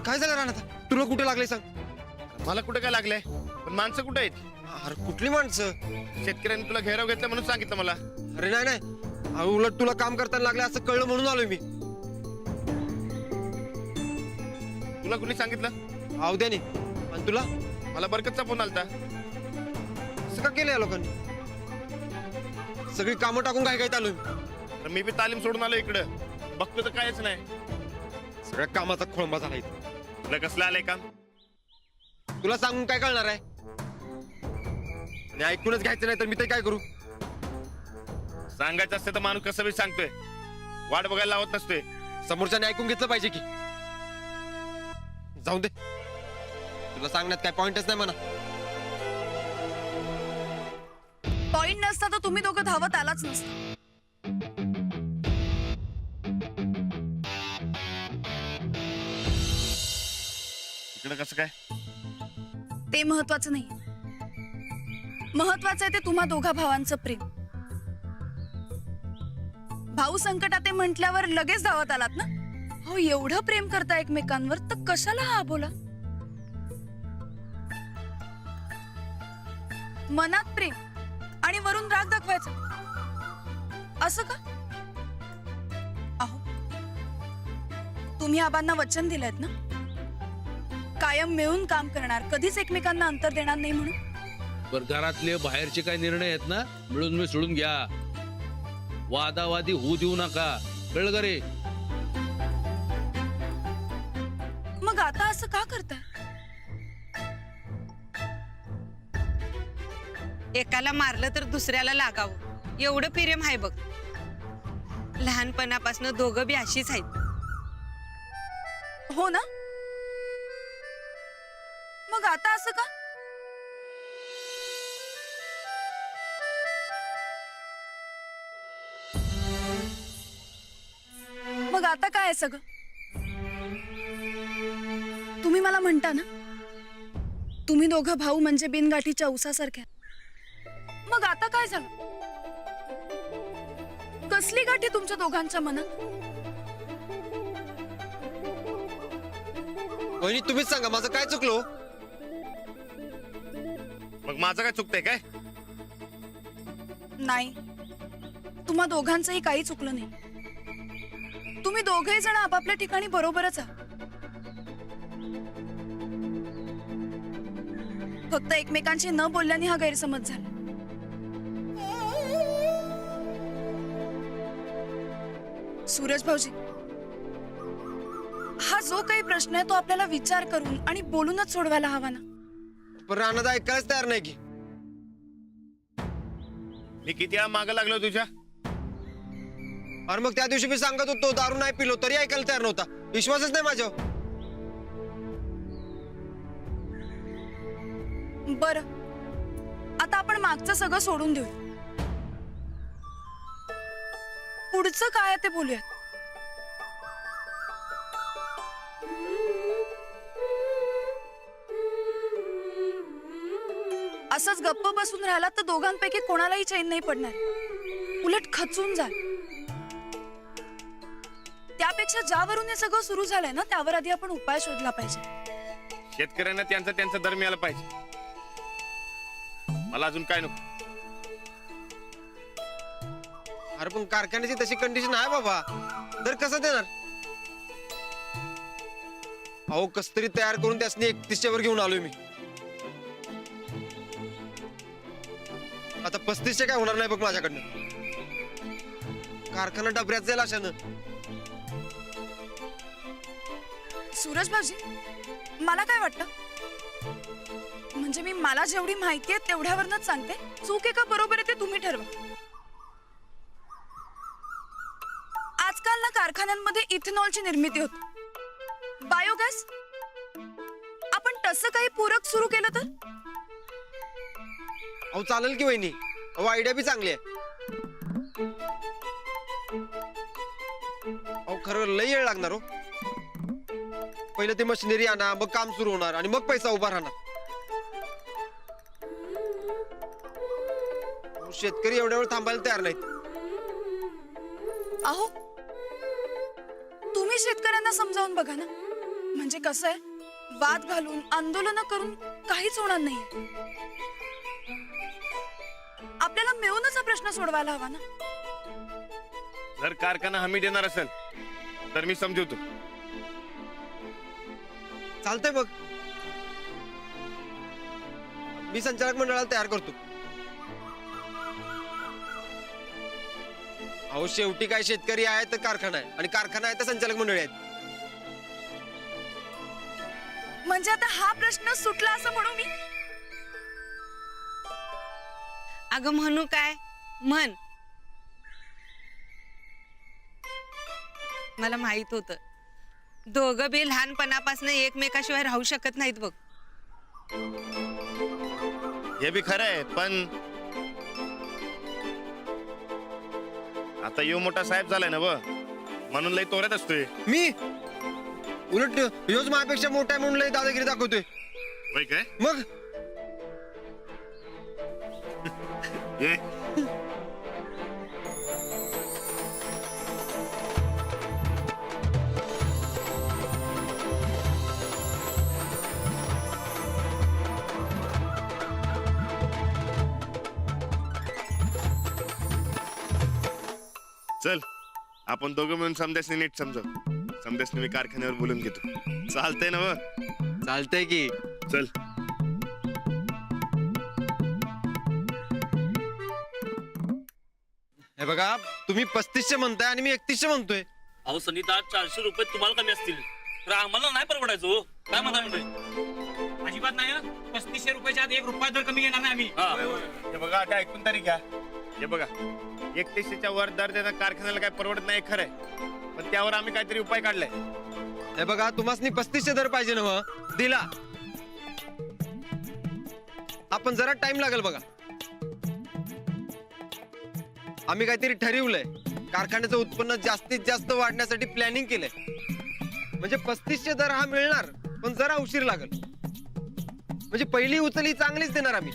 काय झालं राणा? तुला कुठे लागले सांग? मला कुठे काय लागलंय, पण माणसं कुठे आहेत? अरे कुठली माणसं? शेतकऱ्यांनी तुला घेराव घेतला म्हणून सांगितलं मला. अरे नाही नाही, अहो, उलट तुला काम करताना लागले असं कळलं म्हणून आलोय मी. तुला कुणी सांगितलं? अवद्याने. आणि तुला? मला बरकतचा फोन आलता. असं का केलं या लोकांनी? सगळी कामं टाकून काय काय आलोय मी. तर मी बी तालीम सोडून आलो इकडं. बघतो तर कायच नाही. सगळ्या कामाचा खोळंबा झाला इथं. तुला कसलं आलंय काम? तुला सांगून काय कळणार आहे? आणि ऐकूनच घ्यायचं नाही तर मी ते काय करू? सांगायचं असतं तर माणूस कसं बी सांगतोय, वाट बघायला लावत नसतोय. समोरच्याने ऐकून घेतलं पाहिजे की. जाऊ दे, तुला सांगण्यात काय पॉइंटच नाही म्हणा. पॉइंट नसता तर तुम्ही दोघं धावत आलाच नसता. इकडं कसं काय? ते महत्वाचं नाही. महत्वाचं आहे ते तुम्हा दोघा भावांचं प्रेम. भाऊ संकटात आहे म्हटल्यावर लगेच धावत आलात ना. हो, एवढं प्रेम करता एकमेकांवर तर कशाला हा बोला. मनात प्रेम आणि वरून राग दाखवायचा असं का? अहो, तुम्ही आबांना वचन दिलंय ना, कायम मिळून काम करणार, कधीच एकमेकांना अंतर देणार नाही म्हणून. बर, घरातले बाहेरचे काय निर्णय आहेत ना, मिळून मिसळून घ्या. वादावादी होऊ देऊ नका, कळलं का रे? मग आता असं का करताय? एकाला मारलं तर दुसऱ्याला लागावं एवढं प्रेम आहे बघ. लहानपणापासून दोघं बी अशीच आहेत. हो ना, मग आता असं का? मग आता काय आहे सगळं? तुम्ही मला म्हणता ना, तुम्ही दोघं भाऊ म्हणजे बिनगाठीच्या उसासारख्या. मग आता काय झालं? कसली गाठी तुमच्या दोघांच्या मनात? वहिनी तुम्हीच सांगा, माझं काय चुकलो? मग माझं काय चुकतंय काय? नाही, तुम्हा दोघांचंही काही चुकलं नाही. तुम्ही दोघेही जण आपापल्या ठिकाणी बरोबरच आहात. फक्त एकमेकांशी न बोलल्याने हा गैरसमज झाला. सूरज भाऊजी, हा जो काही प्रश्न आहे तो आपल्याला विचार करून आणि बोलूनच सोडवायला हवा ना. पण राणा ऐकायलाच तयार नाही की. मी किती वेळा मागं लागलो तुझ्या? अरे मग त्या दिवशी मी सांगत होतो दारू नाही पिलो तरी ऐकायला तयार नव्हता. विश्वासच नाही माझ्यावर. बरं, आता आपण मागचं सगळं सोडून देऊ. पुढचं काय आहे ते बोलूयात. असंच गप्प बसून राहिला तर दोघांपैकी कोणालाही चैन नाही पडणार, उलट खचून जाल. त्यापेक्षा ज्यावरून हे सगळं सुरू झालंय ना, त्यावर आधी आपण उपाय शोधला पाहिजे. शेतकऱ्यांना त्यांचा दर मिळाला पाहिजे. मला अजून काय नको. अरे पण कारखान्याची तशी कंडिशन आहे बाबा, दर कसा देणार? अहो कस तरी तयार करून त्यासनी 31च्या वर घेऊन आलोय मी. आता 35च्या काय होणार नाही बघ माझ्याकडनं. कारखाना डबऱ्यात जाईल अशानं. सूरज भाऊजी, मला काय वाटतं, म्हणजे मी मला जेवढी माहिती आहे तेवढ्यावरच सांगते. चूक आहे का बरोबर आहे ते तुम्ही ठरवा. आजकाल ना कारखान्यांमध्ये इथेनॉलची निर्मिती होते, बायोगॅस. आपण तसं काही पूरक सुरू केलं तर? अहो चालेल की वहिनी, अहो आयडिया बी चांगली आहे. अहो खरं लई वेळ लागणार हो. पहिलं ते मशिनरी आणा, मग काम सुरू होणार आणि मग पैसा उभा राहणार. शेतकरी एवढ्या वेळ थांबायला तयार नाहीत. अहो, तुम्ही शेतकऱ्यांना समजावून बघा ना. म्हणजे कसं आहे, वाद घालून आंदोलन करून काहीच होणार नाही. आपल्याला मिळूनच हा प्रश्न सोडवायला हवा ना. जर कारखाना हमी देणार असेल तर मी समजवतो. चालतंय बघ, मी संचालक मंडळाला तयार करतो. अहो शेवटी काय शेतकरी आहे तर कारखाना आहे, आणि कारखाना आहे तर संचालक मंडळी आहेत. म्हणजे आता हा प्रश्न सुटला असं म्हणू मी? अगं म्हणू काय म्हण. मला माहित होत दोघं बी लहानपणापासून एकमेकाशिवाय राहू शकत नाहीत बघ. हे बी खरं आहे, पण आता यो मोठा साहेब झालाय ना ब, म्हणून लय तोऱ्यात असतोय. मी उलट योज माझ्यापेक्षा मोठा आहे म्हणून लय दादागिरी दाखवतोय. वय काय मग ये चल, आपण दोघं मिळून समद्यासनी नीट समजव. समद्यासनी मी कारखान्यावर बोलून घेतो. चालतंय ना व? चालतंय की. चल. हे बघा, तुम्ही 3500 म्हणताय आणि मी 3100 म्हणतोय. अहो सनिता 400 रुपये तुम्हाला कमी असतील तर आम्हाला नाही परवडायचो हो. काय म्हणता म्हणजे अजिबात नाही हं. 3500 रुपयाच्या आत 1 रुपया दर कमी घेणार नाही आम्ही. हे बघा, आता ऐकून तरी घ्या. हे बघा, 3100च्या वर दर देणं कारखान्याला काय परवडत नाही खरंय, पण त्यावर आम्ही काहीतरी उपाय काढलाय. हे बघा, तुम्हाला 3500 दर पाहिजे ना हो? दिला. आपण जरा टाइम लागेल बघा. आम्ही काहीतरी ठरवलंय. कारखान्याचं उत्पन्न जास्तीत जास्त वाढण्यासाठी प्लॅनिंग केलंय. म्हणजे 3500 दर हा मिळणार, पण जरा उशीर लागेल. म्हणजे पहिली उचल ही चांगलीच देणार आम्ही,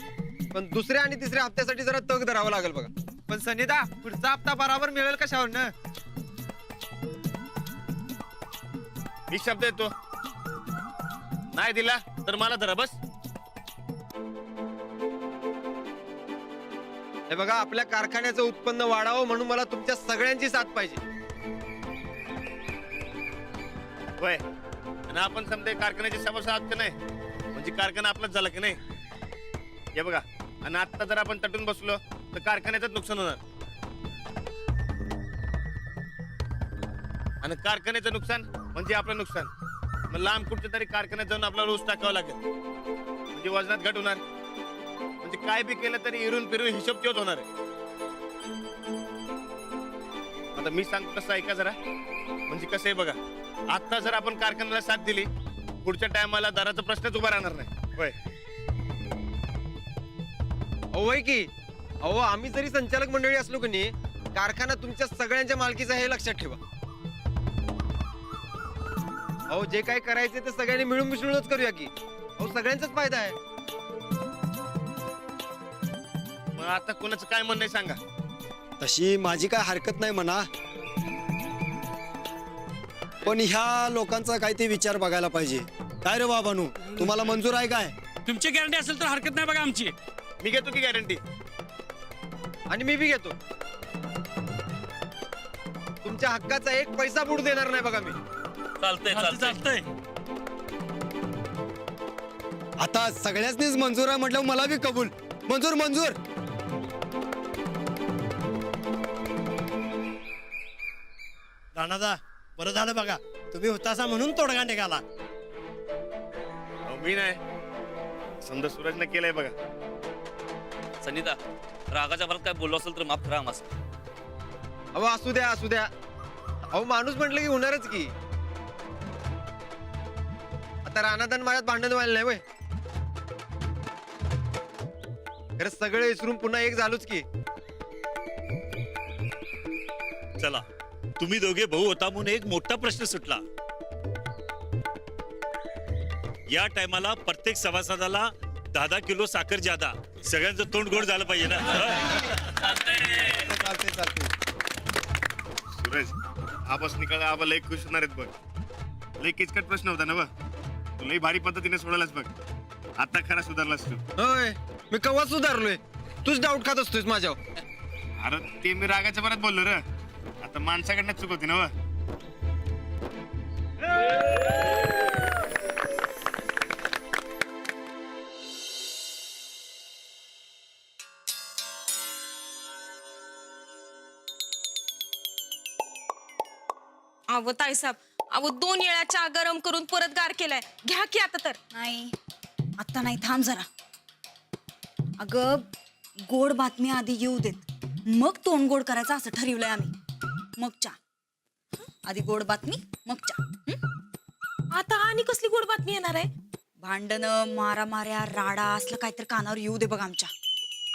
पण दुसऱ्या आणि तिसऱ्या हप्त्यासाठी जरा तग धरावं लागेल बघा. पण सनिता, पुढचा हप्ता बराबर मिळेल कशावर ना? मी शब्द देतो, नाही दिला तर मला धरा बस. हे बघा, आपल्या कारखान्याचं उत्पन्न वाढावं म्हणून मला तुमच्या सगळ्यांची साथ पाहिजे. होय, आणि आपण समजा कारखान्याचे सभासद आहात की नाही, म्हणजे कारखाना आपलाच झाला की नाही. हे बघा, आणि आता जर आपण तटून बसलो तर कारखान्याचं नुकसान होणार, आणि कारखान्याचं नुकसान म्हणजे आपलं नुकसान. मग लांब कुठच्या तरी कारखान्यात जाऊन आपल्याला ऊस टाकावा लागेल, म्हणजे वजनात घट होणार. म्हणजे काय बी केलं तरी इरून फिरून हिशोब तेच होणार आहे. आता मी सांगतो तसं ऐका जरा. म्हणजे कसं आहे बघा, आता जर आपण कारखान्याला साथ दिली, पुढच्या टायमाला दराचा प्रश्नच उभा राहणार नाही. होय, अहो होय की. अहो, आम्ही जरी संचालक मंडळी असलो की नाही, कारखाना तुमच्या सगळ्यांच्या मालकीचा हे लक्षात ठेवा. अहो, जे काय करायचे ते सगळ्यांनी मिळून मिसळूनच करूया की. अहो, सगळ्यांचाच फायदा आहे. मग आता कोणाचं काय म्हणणं आहे सांगा. तशी माझी काय हरकत नाही म्हणा, पण ह्या लोकांचा काय ते विचार बघायला पाहिजे. काय रे बाबानू, तुम्हाला मंजूर आहे काय? तुमची गॅरंटी असेल तर हरकत नाही बघा आमची. मी घेतो की गॅरंटी. आणि मी बी घेतो. तुमच्या हक्काचा 1 पैसा बुड देणार नाही बघा मी. चालतंय चालतंय. आता सगळ्यांनीच मंजूर आहे म्हटलं, मला बी कबूल. मंजूर मंजूर. राणादा, बरं झालं बघा, तुम्ही होतासा म्हणून तोडगा निघाला. अहो, मी नाही, समजा सूरजने केलंय बघा. सनिता, रागाच्या भरात काय बोललो असेल तर माफ करा आम्हाला. अहो, असू द्या असू द्या. अहो, माणूस म्हटलं की होणारच की. आता रानादान माझ्यात भांडण व्हायला नाही वय. खरं सगळे विसरून पुन्हा एक झालोच की. चला, तुम्ही दोघे भाऊ होता म्हणून एक मोठा प्रश्न सुटला. या टायमाला प्रत्येक सभासदाला 10 किलो साखर ज्यादा. सगळ्यांचं तोंड गोड झालं पाहिजे ना. चालते चालते. सूरज, आबास निकाल आबा लय खुश होणार आहेत बघ. लय किचकट प्रश्न होता ना व तू लय भारी पद्धतीने सोडवलास बघ. आता खरा सुधारलास तू. होय मी कवा सुधारलोय? तूच डाऊट खात असतोय माझ्यावर. अरे ते मी रागाच्या परत बोललो र. आता माणसाकडनं चूक होती ना व. अहो ताईसाहेब, अहो 2 वेळा चहा गरम करून परत गार केलाय. घ्या की आता तर. नाही आता नाही, थांब जरा. अगं गोड बातमी आधी येऊ देत, मग तोंड गोड करायचं असं ठरवलंय आम्ही. मग चहा. आधी गोड बातमी मग चहा. आता आणि कसली गोड बातमी येणार आहे? भांडणं मारामाऱ्या राडा असलं काहीतरी कानावर येऊ दे बघ आमच्या.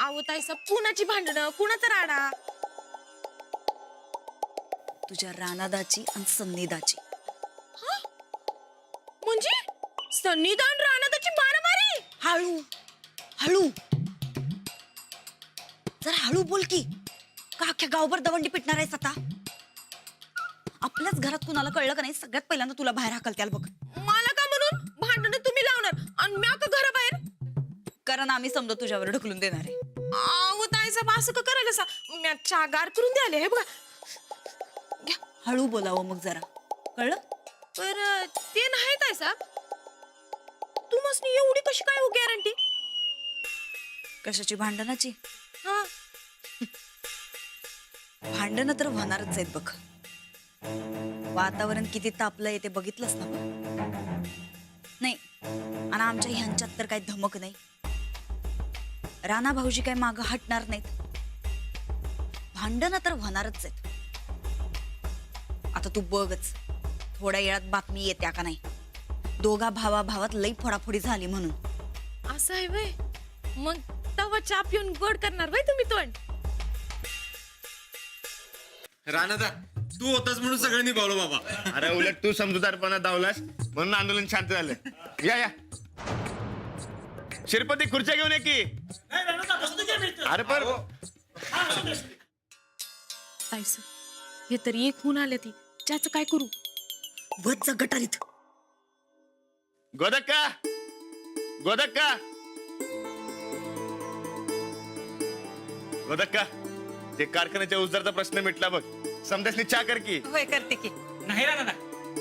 अहो ताईसाहेब, कुणाची भांडणं, कुणाचा राडा? तुझ्या रानादाची आणि सन्निदाची. म्हणजे सन्निधान राणादाची मारामारी? हळू हळू जरा हळू बोल की. का अख्ख्या गावभर दवंडी पिटणार आहेस आता? आपल्याच घरात कुणाला कळलं का नाही, सगळ्यात पहिल्यांदा तुला बाहेर हाकलत्याल बघ. मला का म्हणून भांडणं तुम्ही लावणार आणि म्या का घराबाहेर? कारण आम्ही समजा तुझ्यावर ढकलून देणार आहे. अहो ताईसाहेब, असं का करायला सा? म्या चहा गार करून द्याले हे बघा. हळू बोलावं मग जरा, कळलं? पर ते नाही ताईसाहेब. तुम्हाला एवढी कशी काय हो गॅरंटी? कशाची? भांडणाची? हा, भांडणं तर होणारच आहेत बघ. वातावरण किती तापलंय ते बघितलंच ना बघ. नाही आणि आमच्या ह्यांच्यात तर काही धमक नाही. राणा भाऊजी काय मागं हटणार नाहीत. भांडणं तर होणारच आहेत. आता तू बघच, थोड्या वेळात बातमी येत्या का नाही, दोघा भावाभावात लई फोडाफोडी झाली म्हणून. असं आहे वय. मग तवा चहा पिऊन गोड करणार वय तुम्ही तोंड? राणादा तू होतास म्हणून सगळं निभावलं बाबा. अरे उलट तू समजूतदारपणा दावलास म्हणून आंदोलन शांत झालं. या या शिरपती खुर्च्या घेऊन ये की. अरे पर ताईसाहेब, हे तरी एक होऊन आले ती. त्याचं काय करू? वच गटारीत. गोदक्का गोदक्का गोदक्का ते कारखान्याच्या उजदारचा प्रश्न मिटला बघ. समजासनी चहा कर की. होय, करते की. नाही राणा,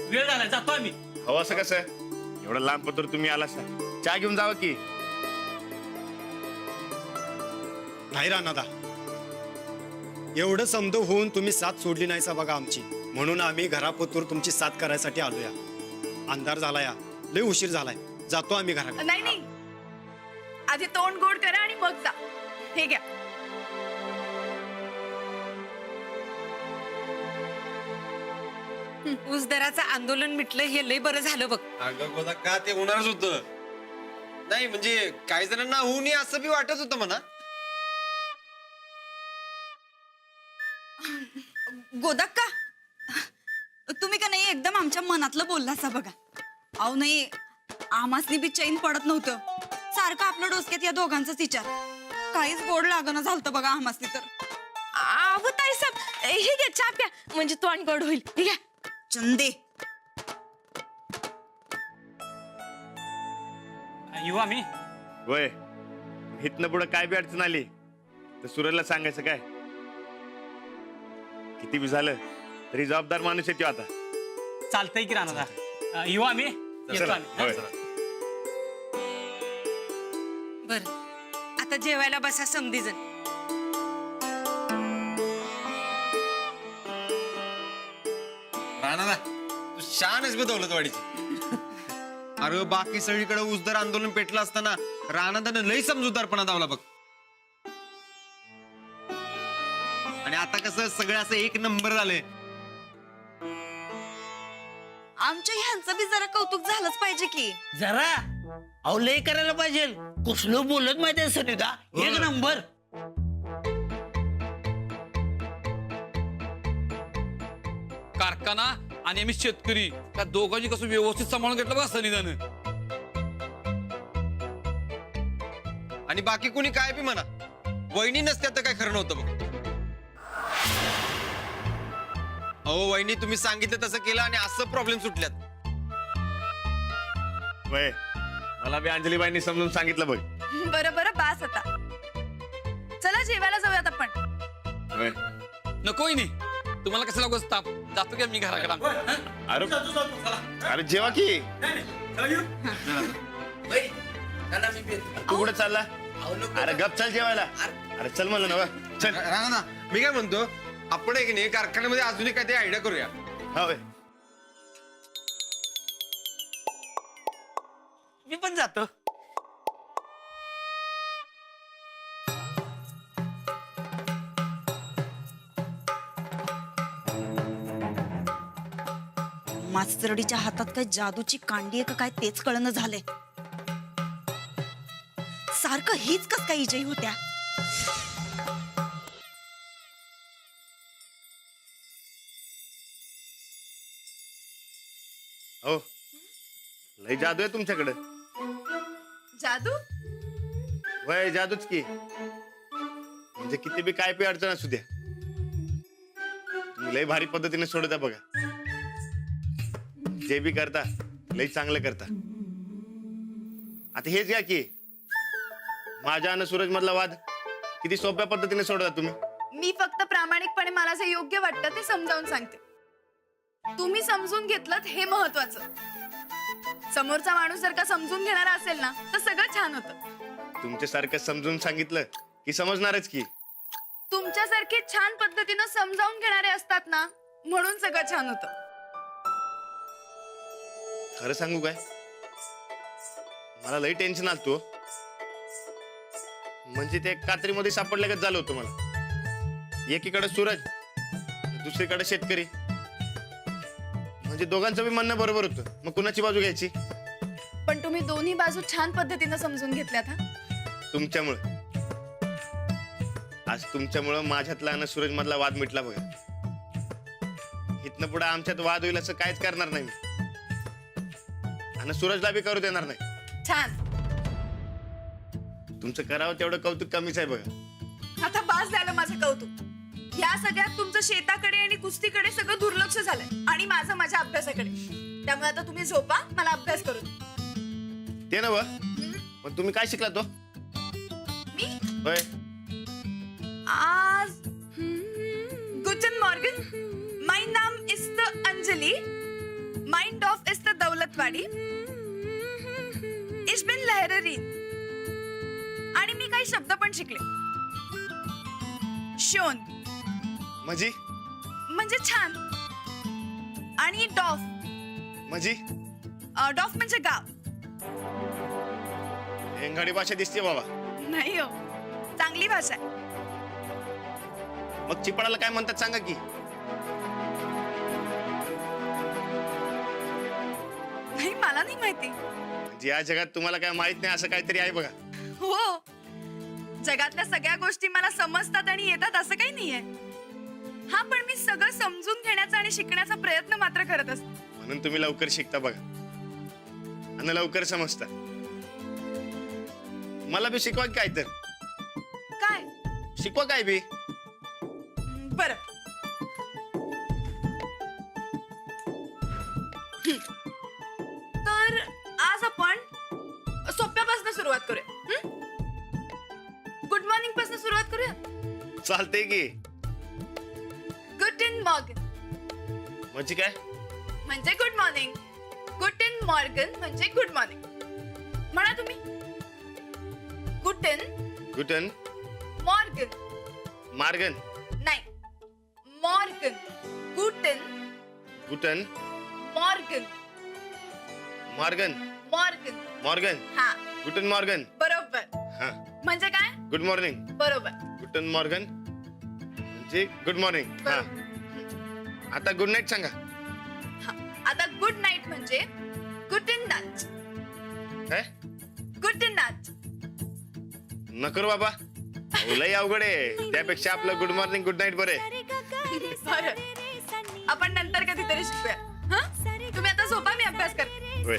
वेळ झाला, जातो आम्ही. हो असं कसं? एवढं लांब पत्र तुम्ही आला चहा घेऊन जावं की. नाही राणादा, एवढं समज होऊन तुम्ही साथ सोडली नाहीसा बघा आमची. म्हणून आम्ही घरापतूर तुमची साथ करायसाठी आलोया. अंधार झालाय, लय उशीर झालाय, जातो आम्ही घराकडे. नाही नाही, आधी तोंड गोड करा आणि मग जा. हे घ्या. ऊसदराचं आंदोलन मिटलं हे लय बरं झालं बघ. अगं गोदा का ते होणारच होतं. नाही म्हणजे काही जणांना होऊ नये असं बी वाटत होतं म्हणा. गोदक्का, तुम्ही का नाही एकदम आमच्या मनातलं बोललासा बघा. अहो नाही, आमासनी बी चैन पडत नव्हतं. सारखं आपल्या डोसक्यात या दोघांचाच विचार. काहीच गोड लागणं झालतं बघा आमासनी तर. अहो ताईसाहेब, हे घ्या चहा प्या, म्हणजे तोंड गोड होईल. हे घ्या. चंदे, येऊ आम्ही. वय इथनं पुढं काय बी अडचण आली तर सुरेलला सांगायचं काय. किती बी झालं तरी जबाबदार माणूस येतो आता. चालतंय की राणा, येऊ आम्ही. येतो चला, आम्ही. होय. बर, आता जेवायला बसा समधीजण. राणादा तू शानच बदवलं वाडीची. अरे बाकी सगळीकडे उजदर आंदोलन पेटलं असताना राणादानं लई समजूतदारपणा दावला बघ. आणि आता कसं सगळं असं एक नंबर झालंय. आमच्या ह्यांचं बी जरा कौतुक झालंच पाहिजे की. जरा अहो लय करायला पाहिजे. कुठलं बोलत माहितीये सनिदा, एक नंबर. कारखाना आणि आम्ही शेतकरी, त्या दोघांनी कसं व्यवस्थित सांभाळून घेतलं बघा सनिधानं. आणि बाकी कोणी काय बी म्हणा, वहिनी नसत्या तर काय खरं नव्हतं बघ. अहो वहिनी तुम्ही सांगितलं तसं केलं आणि असं प्रॉब्लेम सुटल्यात. वय मला बी अंजलीबाईंनी समजून सांगितलं बघ. बरं बरं बास आता. चला जेवायला जाऊयात आपण. वय नको नाही तुम्हाला कसं लागू ताप जातो का मी घराकडे. अरे जेवा की. तू कुठे चालला? अरे गप चल जेवायला. अरे चल म्हणलं ना बा. चल. राणा मी काय म्हणतो आपण एक नाही कारखान्यामध्ये अजूनही काहीतरी आयडिया करूया. हा वय. मी पण जातो. मास्तरडीच्या हातात काय जादूची कांडी आहे का काय तेच कळणं झालंय. सारखं हीच कस काय विजयी होत्या. हो लय जादू आहे तुमच्याकडे. जादू वय जादूच की. म्हणजे किती बी काय बी अडचण असू द्या तुम्ही लय भारी पद्धतीने सोडता बघा. जे बी करता लय चांगलं करता. आता हेच घ्या की माझ्या आणि सूरज मधला वाद किती सोप्या पद्धतीने सोडता तुम्ही. मी फक्त प्रामाणिकपणे मला जे योग्य वाटतं ते समजावून सांगते. तुम्ही समजून घेतलं हे महत्वाचं. समोरचा माणूस जर का समजून घेणारा असेल ना तर सगळं छान होतं. तुमच्यासारखं समजून सांगितलं की समजणारच की. तुमच्यासारखे छान पद्धतीनं समजावून घेणारे असतात ना म्हणून सगळं छान होतं. खरं सांगू काय मला लई टेन्शन आलतो. म्हणजे ते कात्रीमध्ये सापडल्यागत झालं होतं मला. एकीकडे सूरज दुसरीकडे शेतकरी. म्हणजे दोघांचं बी म्हणणं बरोबर होतं. मग कुणाची बाजू घ्यायची. पण तुम्ही दोन्ही बाजू छान पद्धतीनं समजून घेतल्यात. हा तुमच्यामुळं आज तुमच्यामुळं माझ्यातला आणि सूरज मधला वाद मिटला बघा. इथनं पुढे आमच्यात वाद होईल असं काहीच करणार नाही मी. आणि सूरजला बी करू देणार नाही. छान. तुमचं करावं तेवढं कौतुक कमीच आहे बघा. आता बास झालं माझं कौतुक. या सगळ्यात तुमचं शेताकडे आणि कुस्तीकडे सगळं दुर्लक्ष झालंय आणि माझं माझ्या अभ्यासाकडे. त्यामुळे आता तुम्ही झोपा मला अभ्यास करू दे. ते ना पण तुम्ही काय शिकला तो. मी होय आज गुटन मॉर्गन. माय नाम इज द अंजली. माइंड ऑफ इज द दौलतवाडी. इश बिन लहररी. आणि मी काही शब्द पण शिकले. शोन म्हणजे म्हणजे छान. आणि डॉफ म्हणजे डॉफ म्हणजे गाव. एंगाडी भाषा दिसते बाबा. नाही हो चांगली भाषा आहे. मग चिपळाला काय म्हणतात सांगा की. नाही मला नाही माहिती. म्हणजे या जगात तुम्हाला काय माहित नाही असं काहीतरी आहे बघा. हो जगातल्या सगळ्या गोष्टी मला समजतात आणि येतात असं काही नाहीये. हा पण मी सगळं समजून घेण्याचा आणि शिकण्याचा प्रयत्न मात्र करत असते. म्हणून तुम्ही लवकर शिकता बघा आणि लवकर समजता. मला बी शिकवा काय तर. काय शिकवा काय बी. बर तर आज आपण सोप्यापासून सुरुवात करूया. गुड मॉर्निंग पासून सुरुवात करूया. चालते की. गुटन मॉर्गन म्हणजे काय. म्हणजे गुड मॉर्निंग. गुटन मॉर्गन म्हणजे गुड मॉर्निंग. म्हणा तुम्ही. गुटन गुटन मॉर्गन. मार्गन नाही मॉर्गन. गुटन गुटन मॉर्गन. मॉर्गन मॉर्गन. मॉर्गन. हा गुटन मॉर्गन. बरोबर. हा म्हणजे काय. Good morning. बरोबर. गुटन मॉर्गन म्हणजे गुड मॉर्निंग. हा आता गुड नाईट सांगा. हा. आता गुड नाईट म्हणजे गुटन नाच. काय गुटन नाच. नकर बाबा लय अवघड आहे. त्यापेक्षा आपलं गुड मॉर्निंग गुड नाईट बरे. बरं आपण नंतर कधीतरी शिकूया. हा तुम्ही आता झोपा मी अभ्यास करते. होय.